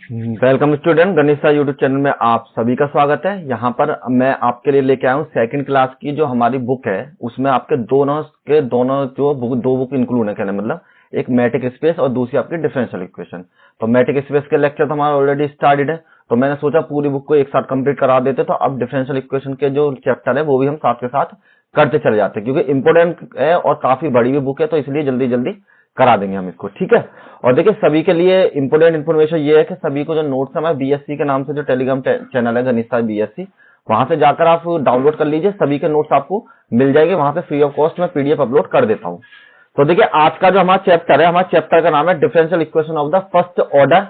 Welcome student, Ganesh sir YouTube channel में आप सभी का स्वागत है। यहाँ पर मैं आपके लिए लेके आया हूँ सेकंड क्लास की जो हमारी बुक है, उसमें आपके दोनों जो दो बुक इंक्लूड है। कहने मतलब एक मैट्रिक स्पेस और दूसरी आपकी डिफरेंशियल इक्वेशन। तो मैट्रिक स्पेस के लेक्चर तो हमारा ऑलरेडी स्टार्टेड है, तो मैंने सोचा पूरी बुक को एक साथ कंप्लीट करा देते। तो अब डिफरेंशियल इक्वेशन के जो चैप्टर है वो भी हम साथ के साथ करते चले जाते हैं, क्योंकि इंपोर्टेंट है और काफी बड़ी भी बुक है, तो इसलिए जल्दी जल्दी करा देंगे हम इसको, ठीक है। और देखिए सभी के लिए इंपोर्टेंट इन्फॉर्मेशन ये है कि सभी को जो नोट्स है बीएससी के नाम से जो टेलीग्राम चैनल है गणेश सर बीएससी, वहां से जाकर आप डाउनलोड कर लीजिए। सभी के नोट्स आपको मिल जाएंगे वहां पे, फ्री ऑफ कॉस्ट में पीडीएफ अपलोड कर देता हूँ। तो देखिए आज का जो हमारा चैप्टर है, हमारे चैप्टर का नाम है differential equation of the first order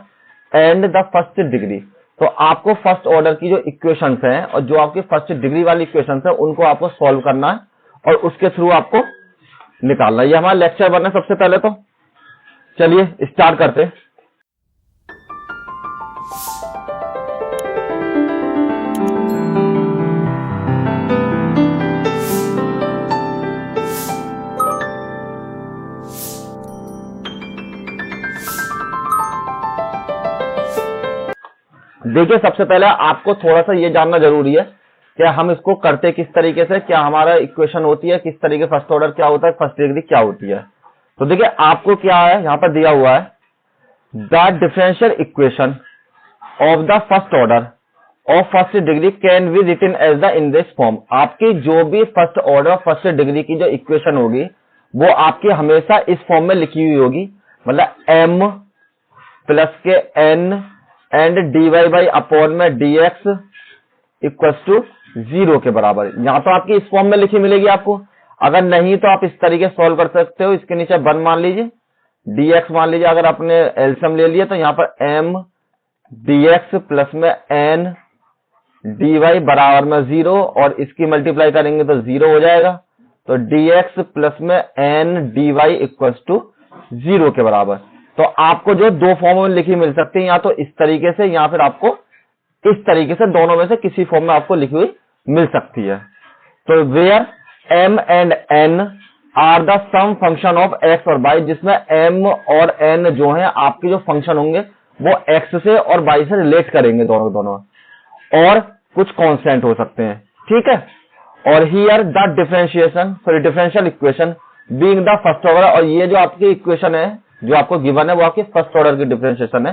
and the first degree. तो आपको फर्स्ट ऑर्डर की जो इक्वेशंस हैं और जो आपकी फर्स्ट डिग्री वाली इक्वेशंस है उनको आपको सॉल्व करना है और उसके थ्रू आपको निकालना है। ये हमारा लेक्चर बनना सबसे पहले, तो चलिए स्टार्ट करते हैं। देखिए सबसे पहले आपको थोड़ा सा ये जानना जरूरी है कि हम इसको करते किस तरीके से, क्या हमारा इक्वेशन होती है, किस तरीके फर्स्ट ऑर्डर क्या होता है, फर्स्ट डिग्री क्या होती है। तो देखिए आपको क्या है यहाँ पर दिया हुआ है, the differential equation of the first order of first degree can be written as the in this form. आपकी जो भी फर्स्ट ऑर्डर फर्स्ट डिग्री की जो इक्वेशन होगी वो आपकी हमेशा इस फॉर्म में लिखी हुई होगी, मतलब m प्लस के n and dy by upon में dx इक्वल टू 0 के बराबर। यहाँ तो आपकी इस फॉर्म में लिखी मिलेगी आपको। अगर नहीं तो आप इस तरीके सॉल्व कर सकते हो, इसके नीचे 1 मान लीजिए, dx मान लीजिए। अगर आपने एलसीएम ले लिया तो यहाँ पर m dx प्लस में n dy बराबर में 0 और इसकी मल्टीप्लाई करेंगे तो 0 हो जाएगा। तो dx प्लस में n dy इक्वल टू 0 के बराबर। तो आपको जो दो फॉर्म में लिखी मिल सकती है, या तो इस तरीके से या फिर आपको इस तरीके से, दोनों में से किसी फॉर्म में आपको लिखी हुई मिल सकती है। तो where m and n are the sum function of x और y, जिसमें m और n जो है आपके जो फंक्शन होंगे वो x से और y से रिलेट करेंगे दोनों, और कुछ कांस्टेंट हो सकते हैं, ठीक है। और here the differential equation being the first order, और ये जो आपकी इक्वेशन है जो आपको गिवन है वो आपकी फर्स्ट ऑर्डर की डिफरेंशिएशन है।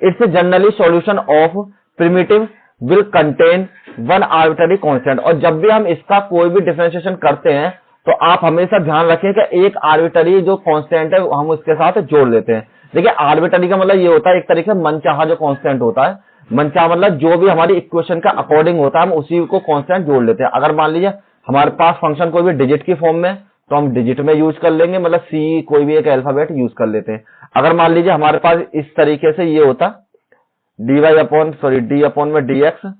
It's generally solution of primitive will contain one arbitrary constant. और जब भी हम इसका कोई भी डिफरेंशिएशन करते हैं तो आप हमेशा ध्यान रखें कि एक आर्बिट्ररी जो कांस्टेंट है हम उसके साथ जोड़ लेते हैं। देखिए आर्बिट्ररी का मतलब ये होता है एक तरीके से मनचाहा जो कांस्टेंट होता है। मनचाहा मतलब जो भी हमारी इक्वेशन का अकॉर्डिंग होता है हम उसी को कांस्टेंट जोड़ लेते हैं। अगर मान लीजिए हमारे पास फंक्शन कोई भी डिजिट की फॉर्म में, तो हम डिजिट में यूज कर लेंगे, मतलब सी कोई भी एक अल्फाबेट यूज कर लेते हैं। अगर मान लीजिए हमारे पास इस तरीके से ये होता dy अपॉन d अपॉन में dx,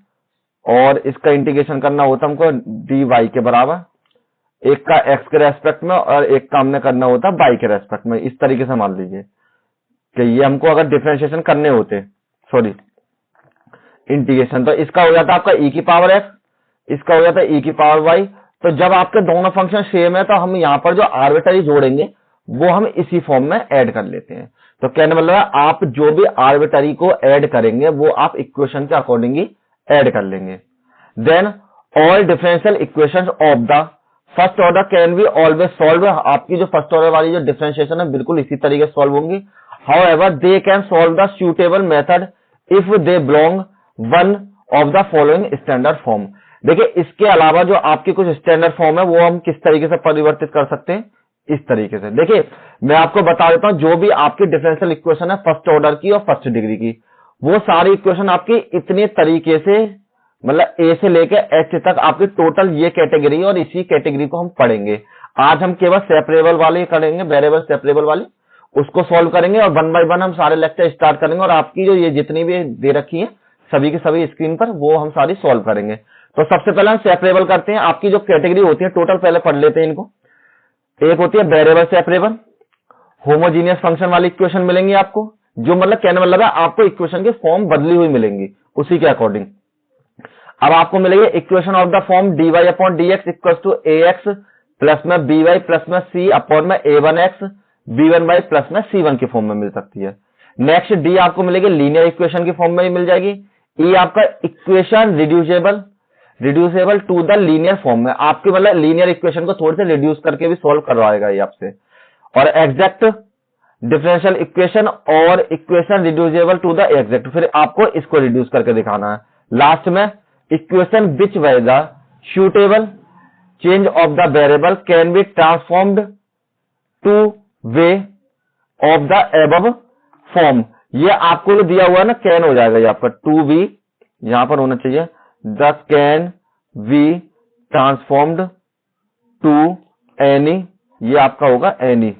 और इसका इंटीग्रेशन करना होता हमको dy के बराबर, एक का x के रेस्पेक्ट में और एक का हमने करना होता y के रेस्पेक्ट में। इस तरीके से मान लीजिए कि ये हमको अगर डिफरेंशिएशन करने होते, इंटीग्रेशन, तो इसका हो जाता आपका e की पावर x, इसका हो जाता e की पावर y। तो जब आपके दोनों फंक्शन सेम है तो हम यहाँ पर जो आर्बिट्ररी जोड़ेंगे वो हम इसी फॉर्म में ऐड कर लेते हैं। तो कहने मतलब है आप जो भी आर्बिट्ररी को ऐड करेंगे वो आप इक्वेशन के अकॉर्डिंग ही ऐड कर लेंगे। Then all differential equations of the first order can be always solve. आपकी जो फर्स्ट ऑर्डर वाली जो डिफरेंशिएशन है बिल्कुल इसी तरीके से सॉल्व होंगी। However they can solve the suitable method if they belong one of the following standard form. देखिए इसके अलावा जो आपकी कुछ स्टैंडर्ड फॉर्म है वो हम किस तरीके से परिवर्तित कर सकते हैं, इस तरीके से। देखिए मैं आपको बता देता हूं, जो भी आपकी डिफरेंशियल इक्वेशन है फर्स्ट ऑर्डर की और फर्स्ट डिग्री की, वो सारी इक्वेशन आपकी इतने तरीके से, मतलब ए से लेकर एच तक आपकी टोटल ये कैटेगरी, और इसी कैटेगरी को हम पढ़ेंगे। आज हम केवल सेपरेबल वाले करेंगे, वेरिएबल सेपरेबल वाले उसको सॉल्व करेंगे, और 1 बाय 1 हम सारे लेक्चर स्टार्ट करेंगे। और आपकी जो ये जितनी भी दे रखी है सभी की सभी स्क्रीन पर वो हम सारी सॉल्व करेंगे। तो सबसे पहले हम सेपरेबल करते हैं। आपकी जो कैटेगरी होती है टोटल पहले पढ़ लेते हैं इनको। एक होती है वेरिएबल सेपरेबल, होमोजीनियस फंक्शन वाली इक्वेशन मिलेंगी आपको, जो मतलब कहने मतलब है आपको इक्वेशन की फॉर्म बदली हुई मिलेंगी उसी के अकॉर्डिंग। अब आपको मिलेगी equation of the form dy upon dx equal to ax plus में by प्लस में c अपॉन में a1x b1y प्लस में c1 की फॉर्म में मिल सकती है। नेक्स्ट डी आपको मिलेगी लीनियर इक्वेशन की फॉर्म में ही मिल जाएगी। ई आपका equation reducible to the linear form में, आपके मतलब लीनियर इक्वेशन को थोड़े से रिड्यूस करके भी सॉल्व करवाएगा ये आपसे। और एग्जैक्ट डिफरेंशियल इक्वेशन और equation reducible to the exact, फिर आपको इसको रिड्यूस करके दिखाना है। लास्ट में equation which by the suitable change of the variable can be transformed to way of the above form। ये आपको जो दिया हुआ है ना कैन हो जाएगा ये आपका टू बी, यहां पर होना चाहिए the can be transformed to any, ये आपका होगा एनी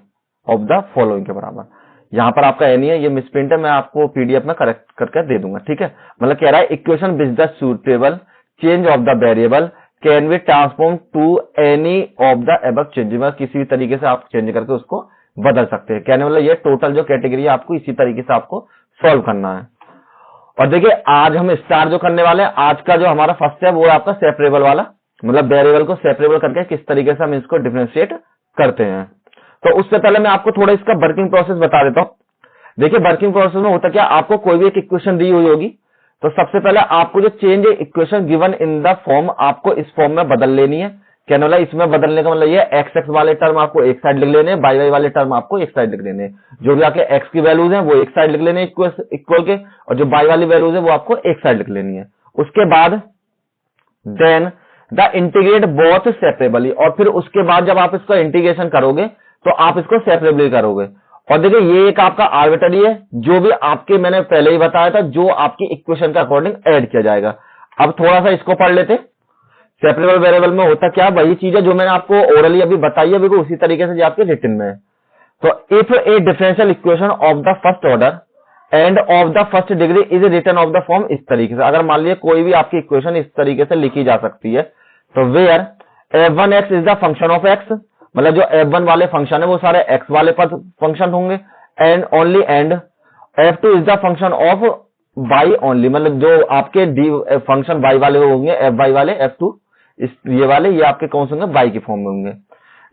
ऑफ द फॉलोइंग के बराबर। यहां पर आपका एनी है, ये मिसप्रिंट है, मैं आपको पीडीएफ में करेक्ट करके दे दूंगा, ठीक है। मतलब कह रहा है equation which the suitable change of the variable can be transform to any of the above change, किसी भी तरीके से आप चेंज करके उसको बदल सकते हैं। कहने वाला ये टोटल जो कैटेगरी है आपको इसी तरीके से आपको सॉल्व करना है। और देखिए आज हम स्टार्ट जो करने वाले हैं, आज का जो हमारा फर्स्ट है वो है आपका सेपरेबल वाला, मतलब वेरिएबल को सेपरेबल करके किस तरीके से हम इसको डिफरेंशिएट करते हैं। तो उससे पहले मैं आपको थोड़ा इसका वर्किंग प्रोसेस बता देता हूं। देखिए वर्किंग प्रोसेस में होता क्या, आपको कोई भी एक इक्वेशन दी हुई होगी तो सबसे पहले आपको जो change equation given in the form आपको इस फॉर्म में बदल लेनी है। कहने वाला इसमें बदलने का मतलब ये एक्स एक्स वाले टर्म आपको एक साइड लिख लेने, वाई वाई वाले टर्म आपको एक साइड लिख लेने। जो भी आपके एक्स की वैल्यूज हैं वो एक साइड लिख लेने इक्वल के, और जो वाई वाली वैल्यूज है वो आपको एक साइड लिख लेनी है। उसके बाद देन द इंटीग्रेट बोथ सेपरेबली, और फिर उसके बाद जब आप इसको इंटीग्रेशन करोगे तो आप इसको सेपरेबली करोगे। और देखिए ये एक आपका आर्बिट्ररी है, जो भी आपके मैंने पहले ही बताया था, जो आपकी इक्वेशन के अकॉर्डिंग ऐड किया जाएगा। अब थोड़ा सा इसको पढ़ लेते। सेपरेबल वेरिएबल में होता क्या, वही चीज है जो मैंने आपको ओरली अभी बताई है, बिल्कुल उसी तरीके से जो आपके रिटन में है। तो if a differential equation of the first order and of the first degree is written of the form, इस तरीके से अगर मान लीजिए कोई भी आपकी इक्वेशन इस तरीके से लिखी जा सकती है, तो where f1x is the function of x, मतलब जो f1 वाले फंक्शन है वो सारे x वाले पर फंक्शन होंगे, and only and f2 is the function of y only, मतलब जो आपके फंक्शन y वाले होंगे, fy वाले, f2 ये वाले, ये आपके कौन से होंगे, y की फॉर्म में होंगे।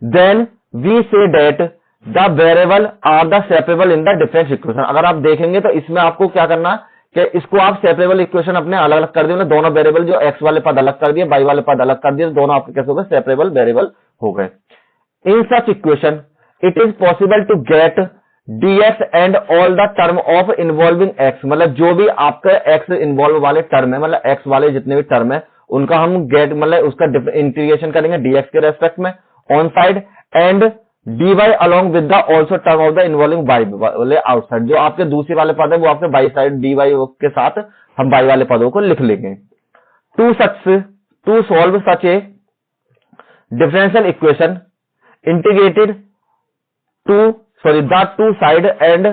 Then we say that the variable are the separable in the difference equation. अगर आप देखेंगे तो इसमें आपको क्या करना है कि इसको आप सेपरेबल इक्वेशन अपने अलग अलग कर दिए, दोनों वेरिएबल जो x वाले पद अलग कर दिए, y वाले पद अलग कर दिए, दोनों आपके कैसे हो गए, सेपरेबल वेरिएबल हो गए। In such equation it is possible to get dx and all the term of involving x, मतलब जो भी आपके x इन्वॉल्व वाले टर्म है, मतलब x वाले जितने भी टर्म है उनका हम गेट मतलब उसका इंटीग्रेशन करेंगे dx के रेस्पेक्ट में on side, and dy along with the also term of the involving y वाले आउटसाइड, जो आपके दूसरी वाले पद है वो आपके बाई साइड dy के साथ हम y वाले पदों को लिख लेंगे। To solve such a differential equation integrated the two side and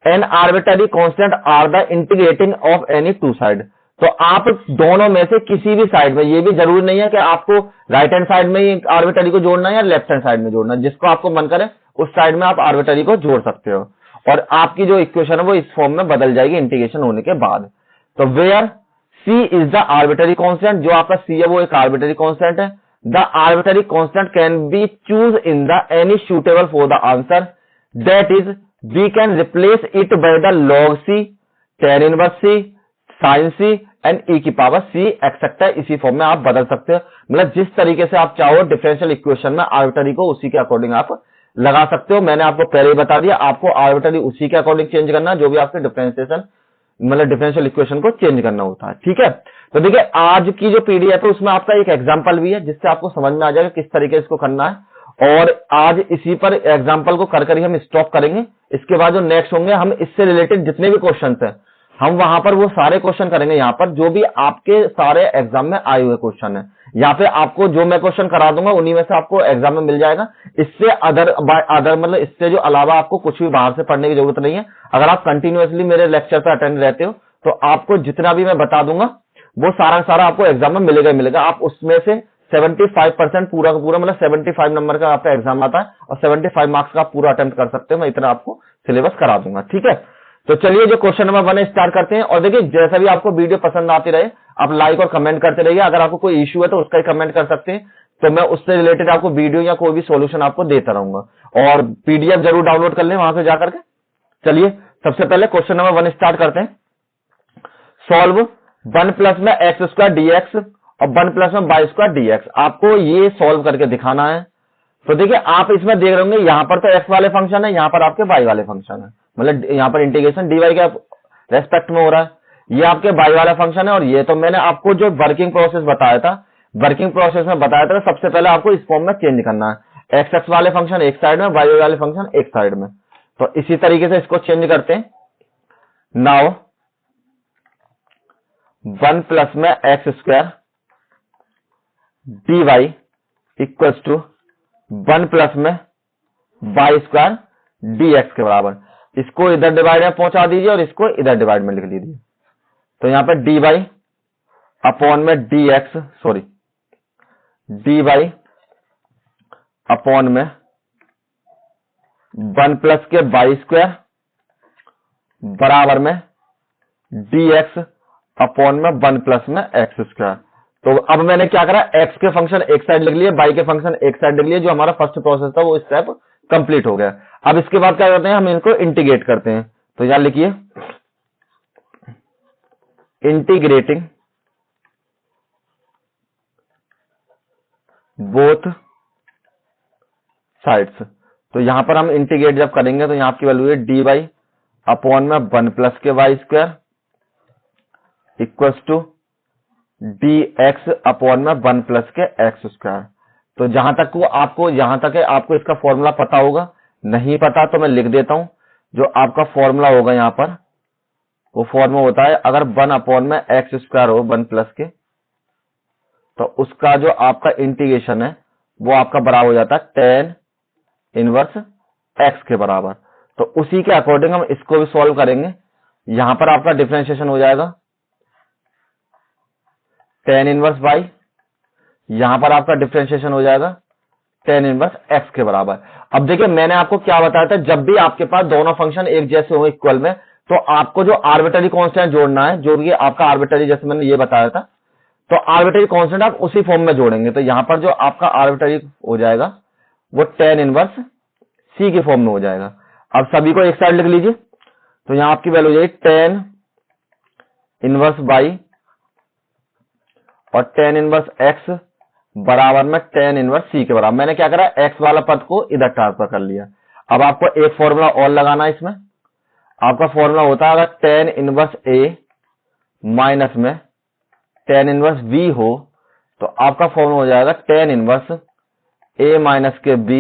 an arbitrary constant are the integrating of any two side। तो आप दोनों में से किसी भी साइड में, ये भी जरूरी नहीं है कि आपको राइट हैंड साइड में ही आर्बिट्ररी को जोड़ना है या लेफ्ट हैंड साइड में जोड़ना है, जिसको आपको मन करे उस साइड में आप आर्बिट्ररी को जोड़ सकते हो, और आपकी जो इक्वेशन है वो इस फॉर्म में बदल जाएगी इंटीग्रेशन होने के बाद। तो where c is the arbitrary constant, जो आपका c है वो एक आर्बिट्ररी कांस्टेंट है। The arbitrary constant can be choose in the any suitable for the answer, that is we can replace it by the log c, tan inverse c, sin c and e की power c etcetera, इसी form में आप बदल सकते हो। मतलब जिस तरीके से आप चाहो डिफरेंशियल इक्वेशन में आर्बिट्ररी को उसी के अकॉर्डिंग आप लगा सकते हो। मैंने आपको पहले ही बता दिया, आपको आर्बिट्ररी उसी के अकॉर्डिंग चेंज करना है जो भी आपके डिफरेंशिएशन मतलब डिफरेंशियल इक्वेशन को चेंज करना होता है, ठीक है। तो देखिए आज की जो पीडीएफ है उसमें आपका एक एग्जाम्पल भी है जिससे आपको समझ में आ जाएगा किस तरीके से इसको करना है, और आज इसी पर एग्जाम्पल को कर कर ही हम स्टॉप करेंगे। इसके बाद जो नेक्स्ट होंगे हम इससे रिलेटेड जितने भी क्वेश्चंस हैं हम वहां पर वो सारे क्वेश्चन करेंगे, यहाँ पर जो भी आपके सारे एग्जाम में आए हुए क्वेश्चन है, यहाँ पे आपको जो मैं क्वेश्चन करा दूंगा उन्हीं में से आपको एग्जाम में मिल जाएगा। इससे अदर मतलब इससे जो अलावा आपको कुछ भी बाहर से पढ़ने की जरूरत नहीं है। अगर आप कंटिन्यूअसली मेरे लेक्चर पर अटेंड रहते हो तो आपको जितना भी मैं बता दूंगा वो सारा आपको एग्जाम में मिलेगा। आप उसमें से 75% पूरा का पूरा मतलब 75 नंबर का आपका एग्जाम आता है और 75 मार्क्स का आप पूरा अटेम्प्ट कर सकते हो। मैं इतना आपको सिलेबस करा दूंगा, ठीक है। तो चलिए जो क्वेश्चन नंबर 1 स्टार्ट करते हैं। और देखिए जैसा भी आपको वीडियो पसंद आती रहे आप लाइक और कमेंट करते रहिए। अगर आपको कोई इश्यू है तो उसका ही कमेंट कर सकते हैं, तो मैं उससे रिलेटेड आपको वीडियो या कोई भी सोल्यूशन आपको देता रहूंगा। और पीडीएफ जरूर डाउनलोड कर लें वहां से जाकर के। चलिए सबसे पहले क्वेश्चन नंबर 1 स्टार्ट करते हैं। सॉल्व 1 प्लस में एक्स स्क्वायर डीएक्स और 1 प्लस में वाई स्क्वायर डीएक्स। आपको ये सॉल्व करके दिखाना है। तो देखिए आप इसमें देख रहे होंगे यहां पर तो एक्स वाले फंक्शन है, यहां पर आपके वाई वाले फंक्शन है, मतलब यहां पर इंटीग्रेशन dy के रेस्पेक्ट में हो रहा है। ये आपके वाई वाला फंक्शन है और ये तो मैंने आपको जो वर्किंग प्रोसेस बताया था, वर्किंग प्रोसेस में बताया था, सबसे पहले आपको इस फॉर्म में चेंज करना है। एक्स एक्स वाले फंक्शन एक साइड में, वाई वाले फंक्शन एक साइड में। तो इसी तरीके से इसको चेंज करते हैं। नाउ 1 प्लस में x square d y equals to 1 plus में वाई स्क्वायर डी एक्स के बराबर। इसको इधर डिवाइड में पहुंचा दीजिए और इसको इधर डिवाइड में लिख लीजिए। तो यहां पर डी वाई अपॉन में d x, sorry d y upon में 1 प्लस के वाई स्क्वायर बराबर में डी एक्स अपॉन में 1 प्लस में एक्स स्क्वायर। तो अब मैंने क्या करा, एक्स के फंक्शन एक साइड लिख लिए, वाई के फंक्शन एक साइड लिख लिए। जो हमारा फर्स्ट प्रोसेस था वो स्टेप कंप्लीट हो गया। अब इसके बाद क्या करते हैं, हम इनको इंटीग्रेट करते हैं। तो यहां लिखिए इंटीग्रेटिंग बोथ साइड्स। तो यहां पर हम इंटीग्रेट जब करेंगे तो यहां आपकी वैल्यू है डी वाई अपॉन में 1 प्लस के y square equals to d x upon में 1 प्लस के एक्स स्क्वायर। तो जहां तक वो आपको, यहां तक है आपको इसका फॉर्मूला पता होगा, नहीं पता तो मैं लिख देता हूं। जो आपका फॉर्मूला होगा यहां पर, वो फॉर्मूला होता है अगर 1 अपॉन में एक्स स्क्वायर हो 1 प्लस के, तो उसका जो आपका इंटीग्रेशन है वो आपका बराबर हो जाता है tan इनवर्स एक्स के बराबर। तो उसी के अकॉर्डिंग हम इसको भी सॉल्व करेंगे। यहां पर आपका डिफरेंशिएशन हो जाएगा tan इनवर्स y, यहां पर आपका डिफरेंशिएशन हो जाएगा tan इनवर्स x के बराबर। अब देखिए मैंने आपको क्या बताया था, जब भी आपके पास दोनों फंक्शन एक जैसे हो इक्वल में, तो आपको जो आर्बिट्ररी कांस्टेंट जोड़ना है, जो कि आपका आर्बिट्ररी, जैसे मैंने ये बताया था, तो आर्बिट्ररी कांस्टेंट आप उसी फॉर्म में जोड़ेंगे। तो यहां पर जो आपका आर्बिट्ररी हो जाएगा वो tan इनवर्स c के फॉर्म में हो जाएगा। अब सभी को एक साइड लिख लीजिए। तो यहां आपकी वैल्यू हो जाएगी tan इनवर्स y और tan इनवर्स x बराबर में tan इनवर्स c के बराबर। मैंने क्या करा, x वाला पद को इधर ट्रांसफर कर लिया। अब आपको एक फॉर्मूला और लगाना है इसमें। आपका फॉर्मूला होता है अगर tan इनवर्स a माइनस में tan इनवर्स b हो, तो आपका फॉर्मूला हो जाएगा tan इनवर्स a माइनस के b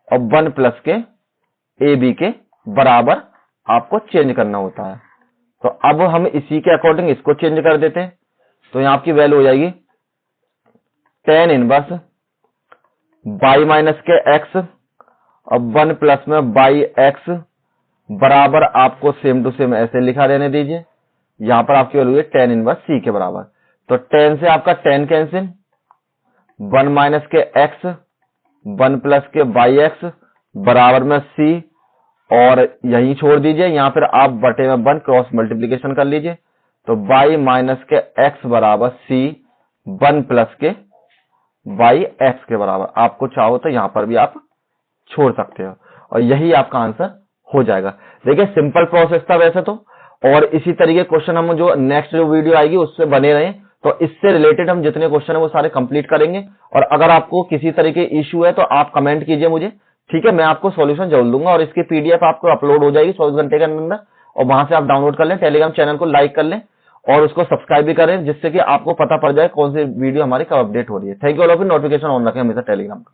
और 1 प्लस के a b के बराबर आपको चेंज करना होता है। तो अब हम इसी के अकॉर्डिंग इसको चेंज कर देते हैं। तो यहां आपकी वैल्यू हो जाएगी tan इनवर्स y माइनस के x और 1 प्लस में y x बराबर आपको सेम टू सेम ऐसे लिखा रहने दीजिए। यहां पर आपकी वैल्यू है tan इनवर्स c के बराबर। तो tan से आपका tan कैंसिल, 1 माइनस के x 1 प्लस के yx बराबर में c, और यही छोड़ दीजिए। यहां पर आप बटे में 1 क्रॉस मल्टीप्लीकेशन कर लीजिए। तो y माइनस के x बराबर c 1 प्लस के y x के बराबर। आपको चाहो तो यहां पर भी आप छोड़ सकते हो और यही आपका आंसर हो जाएगा। देखिए सिंपल प्रोसेस था वैसे तो, और इसी तरीके क्वेश्चन हम जो नेक्स्ट जो वीडियो आएगी उससे बने रहें। तो इससे रिलेटेड हम जितने क्वेश्चन है वो सारे कंप्लीट करेंगे। और अगर आपको किसी तरीके इश्यू है तो आप कमेंट कीजिए मुझे, ठीक है, मैं आपको सॉल्यूशन जरूर दूंगा। और इसकी पीडीएफ आपको अपलोड हो जाएगी 24 घंटे के अंदर, और वहां से आप डाउनलोड कर लें। टेलीग्राम चैनल को लाइक कर लें और उसको सब्सक्राइब भी करें, जिससे कि आपको पता पड़ जाए कौन सी वीडियो हमारी कब अपडेट हो रही है। Thank you all of you. Notification on रखें हमेशा टेलीग्राम का।